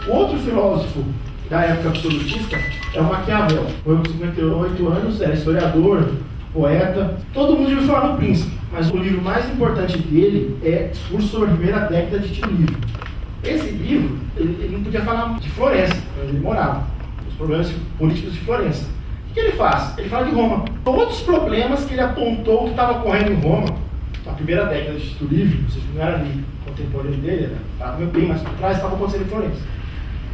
O outro filósofo da época absolutista é o Maquiavel. Foi com 58 anos, era historiador, poeta. Todo mundo ouviu falar no Príncipe, mas o livro mais importante dele é Discurso sobre a Primeira Década de Tito Livre. Esse livro, ele não podia falar de Florença, onde ele morava, os problemas políticos de Florença. O que ele faz? Ele fala de Roma. Todos os problemas que ele apontou que estava ocorrendo em Roma, na primeira década de Tito Livre, ou seja, não era ali contemporâneo dele, estava bem mais por trás, estava acontecendo em Florença.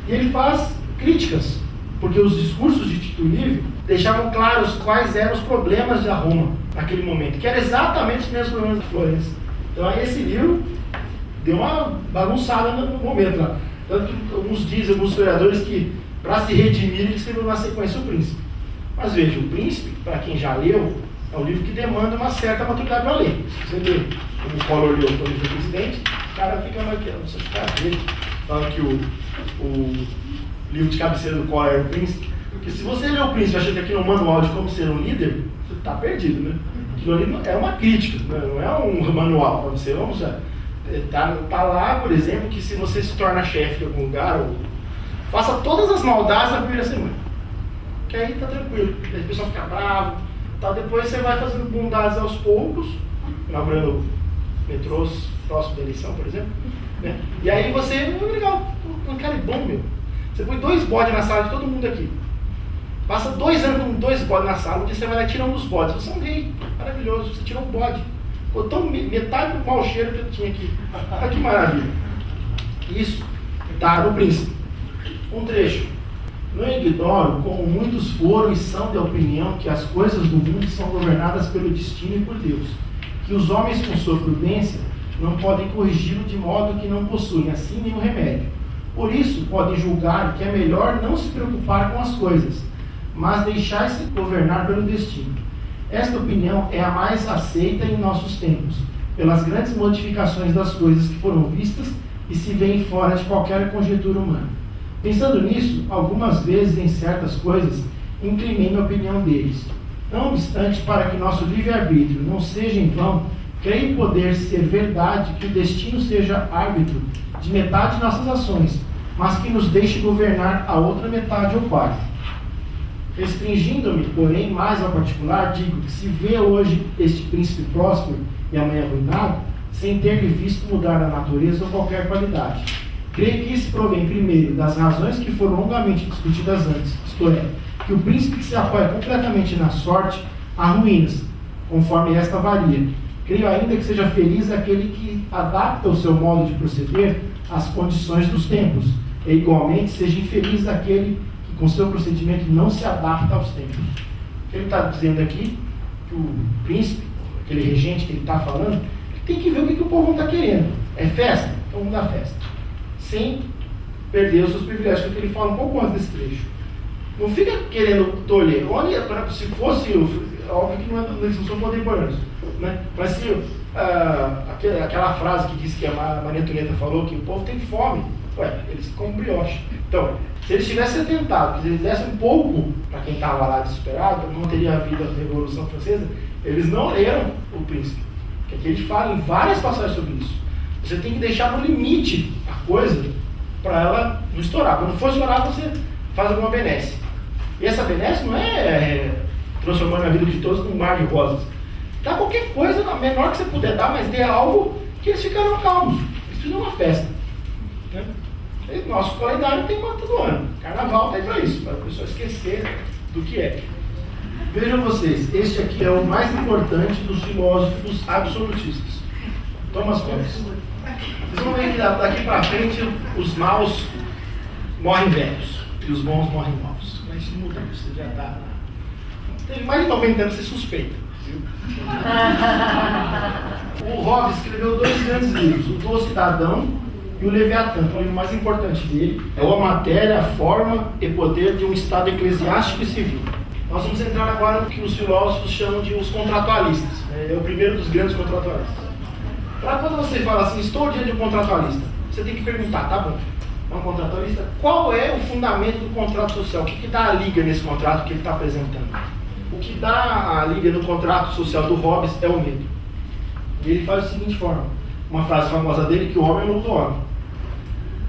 E ele faz críticas, porque os discursos de Tito Livre deixavam claros quais eram os problemas de Roma naquele momento, que eram exatamente os mesmos problemas de Florença. Então aí esse livro deu uma bagunçada no momento lá. Tanto que alguns dizem, alguns historiadores, que para se redimir ele escreveu na sequência o Príncipe. Mas veja, o Príncipe, para quem já leu, é um livro que demanda uma certa maturidade para ler. Se você lê como o Collor leu quando ele foi presidente, o cara fica maquiando, não sei se cara dele, falando que o livro de cabeceira do Collor é o Príncipe. Porque se você lê o Príncipe e acha que aquilo é um manual de como ser um líder, você está perdido, né? Aquilo ali é uma crítica, não é um manual para você. Vamos já. Tá lá, por exemplo, que se você se torna chefe de algum lugar, ou faça todas as maldades na primeira semana. Que aí tá tranquilo. Aí o pessoal fica bravo. Tá, depois você vai fazendo bondades aos poucos, inaugurando metrôs próximo da eleição, por exemplo. Né? E aí você, legal, cara é bom, meu. Você põe 2 bodes na sala de todo mundo aqui. Passa 2 anos com 2 bodes na sala, onde você vai lá e tira um dos bodes. Você é um rei, maravilhoso, você tirou um bode. Botou metade do mau cheiro que eu tinha aqui. Olha que maravilha. Isso está no Príncipe. Um trecho. Não ignoro como muitos foram e são de opinião que as coisas do mundo são governadas pelo destino e por Deus, que os homens com sua prudência não podem corrigi-lo de modo que não possuem assim nenhum remédio. Por isso podem julgar que é melhor não se preocupar com as coisas, mas deixar-se governar pelo destino. Esta opinião é a mais aceita em nossos tempos, pelas grandes modificações das coisas que foram vistas e se veem fora de qualquer conjectura humana. Pensando nisso, algumas vezes em certas coisas, inclinei minha opinião deles. Não obstante, para que nosso livre-arbítrio não seja em vão, creio poder ser verdade que o destino seja árbitro de metade de nossas ações, mas que nos deixe governar a outra metade ou parte. Restringindo-me, porém, mais ao particular, digo que se vê hoje este príncipe próspero e amanhã arruinado, sem ter-lhe visto mudar a natureza ou qualquer qualidade. Creio que isso provém, primeiro, das razões que foram longamente discutidas antes, isto é, que o príncipe que se apoia completamente na sorte, há ruínas, conforme esta varia. Creio ainda que seja feliz aquele que adapta o seu modo de proceder às condições dos tempos, e igualmente seja infeliz aquele com seu procedimento não se adapta aos tempos. O que ele está dizendo aqui, que o príncipe, aquele regente que ele está falando, ele tem que ver o que o povo está querendo. É festa? Então vamos dar festa. Sem perder os seus privilégios, que ele fala um pouco antes desse trecho. Não fica querendo tolher. Olha, se fosse, óbvio que eles não são contemporâneos, né? Mas se aquela frase que diz que a Maria Antonieta falou, que o povo tem fome, eles comem brioche. Então, se eles tivessem tentado, se eles dessem um pouco para quem estava lá desesperado, não teria havido a Revolução Francesa, eles não leram o Príncipe. Porque aqui ele fala em várias passagens sobre isso. Você tem que deixar no limite a coisa para ela não estourar. Quando for estourar, você faz alguma benesse. E essa benesse não é transformando a vida de todos num mar de rosas. Dá qualquer coisa, a menor que você puder dar, mas dê algo que eles ficaram calmos. Eles fizeram uma festa. Né? E nosso calendário tem uma todo ano. Carnaval está aí para isso, para a pessoa esquecer do que é. Vejam vocês, este aqui é o mais importante dos filósofos absolutistas. Thomas Hobbes. Vocês vão ver que daqui para frente os maus morrem velhos e os bons morrem maus. Mas isso muda, você já está. Tem mais de 90 anos, você suspeita. Viu? O Hobbes escreveu 2 grandes livros, o Do Cidadão e o Leviatã. O livro mais importante dele é A Matéria, a Forma e Poder de um Estado Eclesiástico e Civil. Nós vamos entrar agora no que os filósofos chamam de os contratualistas. É o primeiro dos grandes contratualistas. Para quando você fala assim, estou diante de um contratualista, você tem que perguntar, tá bom, é um contratualista, qual é o fundamento do contrato social? O que dá a liga nesse contrato que ele está apresentando? O que dá a liga no contrato social do Hobbes é o medo. E ele faz da seguinte forma, uma frase famosa dele, que o homem é o lobo do homem.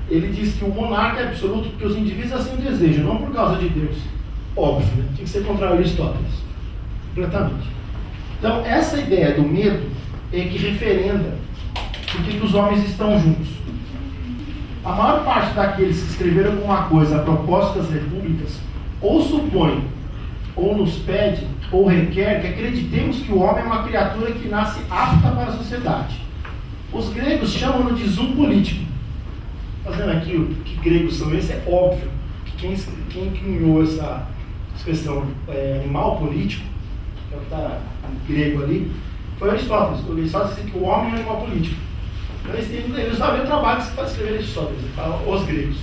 Ele diz que o monarca é absoluto porque os indivíduos assim o desejam, não por causa de Deus. Óbvio, né? Tinha que ser contra Aristóteles. Completamente. Então, essa ideia do medo é que referenda por que os homens estão juntos. A maior parte daqueles que escreveram alguma coisa a propósito das repúblicas, ou supõe, ou nos pede, ou requer que acreditemos que o homem é uma criatura que nasce apta para a sociedade. Os gregos chamam-no de zoom político. Fazendo aqui o que gregos são esses, é óbvio que quem cunhou essa expressão animal político, que é o que está em grego ali, foi Aristóteles. Aristóteles dizia que o homem é um animal político. Então eles sabem o trabalho que se faz escrever Aristóteles, os gregos.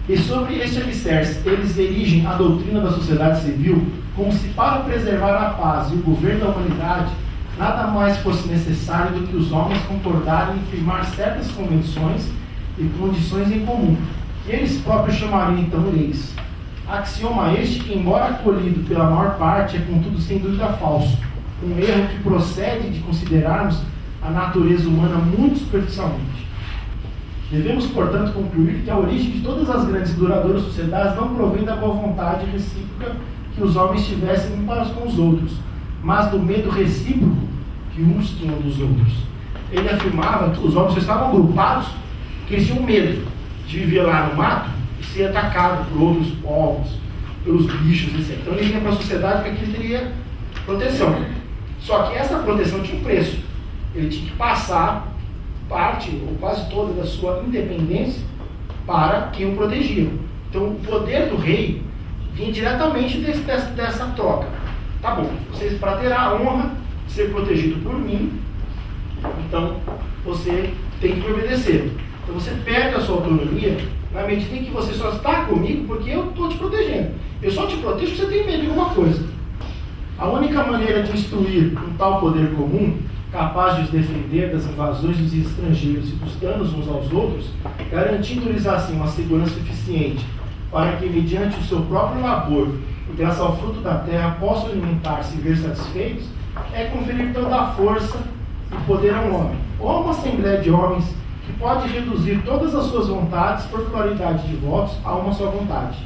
E sobre este alicerce, eles erigem a doutrina da sociedade civil como se para preservar a paz e o governo da humanidade nada mais fosse necessário do que os homens concordarem em firmar certas convenções e condições em comum, que eles próprios chamariam então leis. Axioma este que, embora acolhido pela maior parte, é contudo sem dúvida falso, um erro que procede de considerarmos a natureza humana muito superficialmente. Devemos, portanto, concluir que a origem de todas as grandes e duradouras sociedades não provém da boa vontade recíproca que os homens tivessem uns para com os outros, mas do medo recíproco que uns tinham dos outros. Ele afirmava que os homens estavam agrupados porque eles tinham medo de viver lá no mato e ser atacado por outros povos, pelos bichos, etc. Então ele vinha para a sociedade porque ele teria proteção. Só que essa proteção tinha um preço. Ele tinha que passar parte, ou quase toda, da sua independência para quem o protegia. Então o poder do rei vinha diretamente dessa troca. Tá bom, vocês, para ter a honra de ser protegido por mim, então você tem que me obedecer. Então você perde a sua autonomia na medida em que você só está comigo porque eu estou te protegendo. Eu só te protejo porque você tem medo de alguma coisa. A única maneira de instruir um tal poder comum, capaz de os defender das invasões dos estrangeiros e dos danos uns aos outros, garantindo-lhes assim uma segurança suficiente para que, mediante o seu próprio labor e graças ao fruto da terra, possam alimentar-se e ver satisfeitos, é conferir toda a força e poder a um homem, ou a uma assembleia de homens que pode reduzir todas as suas vontades por pluralidade de votos a uma só vontade.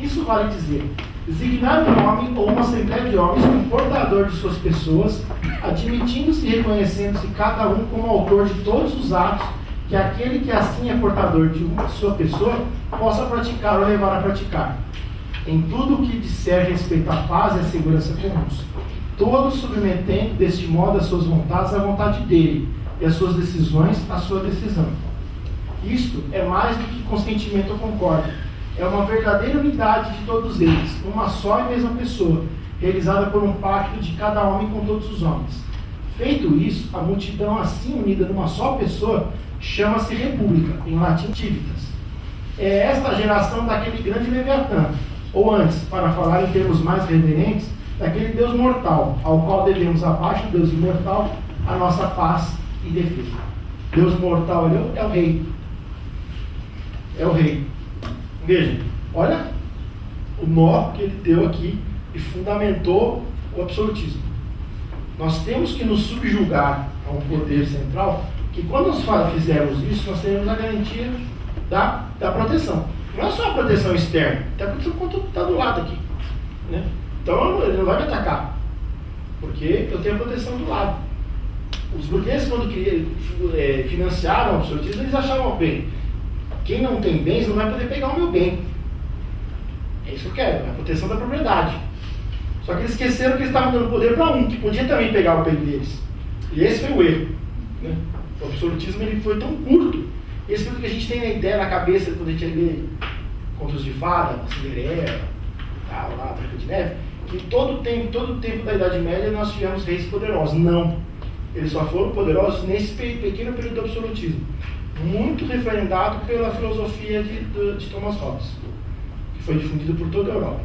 Isso vale dizer, designar um homem ou uma assembleia de homens como portador de suas pessoas, admitindo-se e reconhecendo-se cada um como autor de todos os atos que aquele que assim é portador de uma sua pessoa possa praticar ou levar a praticar. Em tudo o que disser respeito à paz e à segurança comuns, todos submetendo deste modo as suas vontades à vontade dele e as suas decisões à sua decisão. Isto é mais do que consentimento ou concórdia. É uma verdadeira unidade de todos eles, uma só e mesma pessoa, realizada por um pacto de cada homem com todos os homens. Feito isso, a multidão assim unida numa só pessoa chama-se república, em latim civitas. É esta a geração daquele grande Leviatã, ou antes, para falar em termos mais reverentes, daquele Deus mortal, ao qual devemos, abaixo do Deus imortal, a nossa paz e defesa. Deus mortal é o rei. É o rei. Veja, olha o nó que ele deu aqui e fundamentou o absolutismo. Nós temos que nos subjugar a um poder central, que quando nós fizermos isso, nós teremos a garantia da proteção. Não é só a proteção externa, até a proteção quando está do lado aqui. Né? Então ele não vai me atacar, porque eu tenho a proteção do lado. Os burgueses, quando financiaram o absolutismo, eles achavam bem. Quem não tem bens não vai poder pegar o meu bem. É isso que eu quero, é a proteção da propriedade. Só que eles esqueceram que eles estavam dando poder para um, que podia também pegar o bem deles. E esse foi o erro. Né? O absolutismo ele foi tão curto. Esse foi o que a gente tem na ideia, na cabeça, quando a gente lê Contos de Fada, Cinderela, tal, lá, Branca de Neve, que todo o tempo da Idade Média nós tivemos reis poderosos. Não. Eles só foram poderosos nesse pequeno período do absolutismo. Muito referendado pela filosofia de Thomas Hobbes, que foi difundido por toda a Europa.